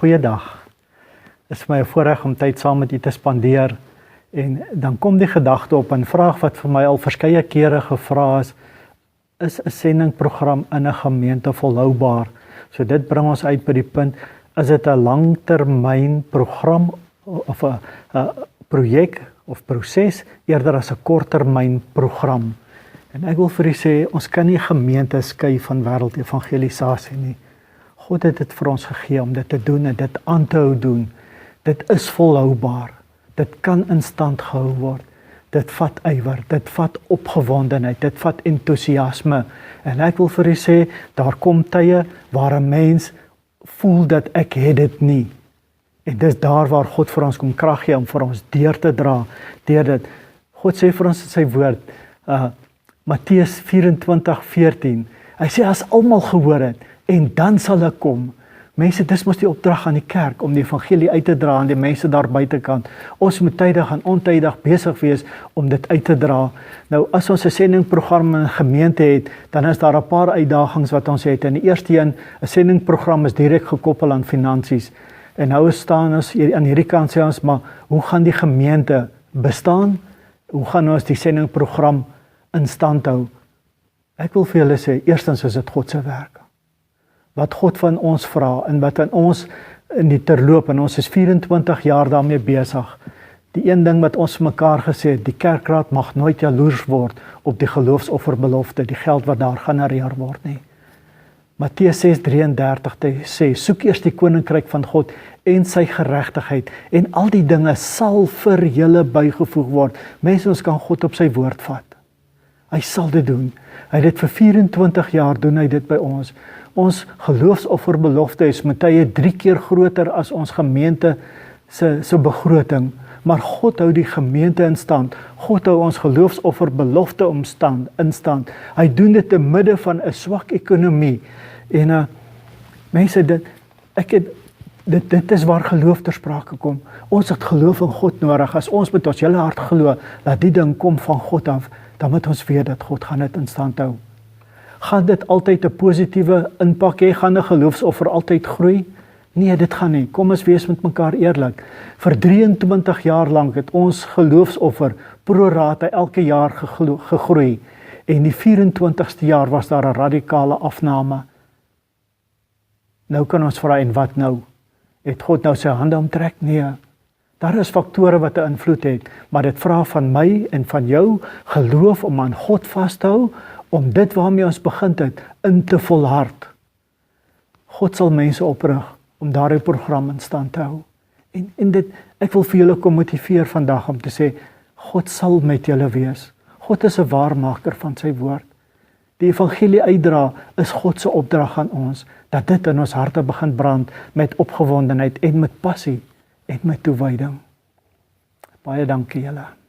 Goeiedag. Dit is my voorreg om tyd saam met u te spandeer. En dan kom die gedagte op, 'n vraag wat vir my al verskeie kere gevra is 'n sendingprogram in 'n gemeente volhoubaar? So dit bring ons uit by die punt, is dit 'n langtermyn program of 'n projek of proses eerder as 'n korttermyn program? En ek wil vir u sê, ons kan nie gemeente skei van wêreldevangelisasie nie. God het dit vir ons gegee om dit te doen en dit aan te hou doen. Dit is volhoubaar. Dit kan in stand gehou word. Dit vat ywer, dit vat opgewondenheid, dit vat entoesiasme. En ek wil vir u sê, daar kom tye waar 'n mens voel dat ek het dit nie. En dis daar waar God vir ons kom krag gee om vir ons deur te dra. Deur dit. God sê vir ons in sy woord, Matteus 24:14. Hy sê as almal gehoor het, en dan sal ek kom. Mense, dis mos die opdrag aan die kerk om die evangelie uit te dra aan die mense daar buitekant. Ons moet tydig en ontydig besig wees om dit uit te dra. Nou, as ons 'n sendingprogram in 'n gemeente het, dan is daar 'n paar uitdagings wat ons het. En die eerste een, 'n sendingprogram is direk gekoppel aan finansies. En nou staan ons hier aan hierdie kant sê ons, maar hoe gaan die gemeente bestaan? Hoe gaan ons die sendingprogram in stand hou? Ek wil vir julle sê, eerstens is dit God se werk. Wat God van ons vra en wat aan ons in die terloop, en ons is 24 jaar daarmee besig. Die een ding wat ons mekaar gesê het, die kerkraad mag nooit jaloers word op die geloofsofferbelofte, die geld wat daar genereer word nie. Matteus 6:33 sê, soek eers die koninkryk van God en sy geregtigheid, en al die dinge sal vir julle bygevoeg word. Mense, ons kan God op sy woord vat. Hy sal dit doen. Hy het dit vir 24 jaar doen hy dit by ons. Ons geloofsofferbelofte is met tye 3 keer groter as ons gemeente se begroting. Maar God hou die gemeente in stand. God hou ons geloofsofferbelofte in stand. Hy doen dit te midde van 'n swak ekonomie. En mense, dit is waar geloof ter sprake kom. Ons het geloof in God nodig. As ons met ons hele hart glo dat die ding kom van God af, dan moet ons weet dat God gaan dit in stand hou. Gaan dit altyd 'n positiewe impak hê? Gaan 'n geloofsoffer altyd groei? Nee, dit gaan nie. Kom ons wees met mekaar eerlik. Vir 23 jaar lank het ons geloofsoffer pro rata elke jaar gegroei. En die 24ste jaar was daar 'n radikale afname. Nou kan ons vra, en wat nou? Het God nou sy hande omtrek? Nee. Daar is faktore wat 'n invloed het, maar dit vra van my en van jou geloof om aan God vas te hou, om dit waarmee ons begin het, in te volhard. God sal mense oprig om daardie program in stand te hou. En dit, ek wil vir julle kom motiveer vandag om te sê, God sal met julle wees. God is 'n waarmaker van sy woord. Die evangelie uitdra is God se opdrag aan ons, dat dit in ons harte begin brand met opgewondenheid en met passie en met toewyding. Baie dankie julle.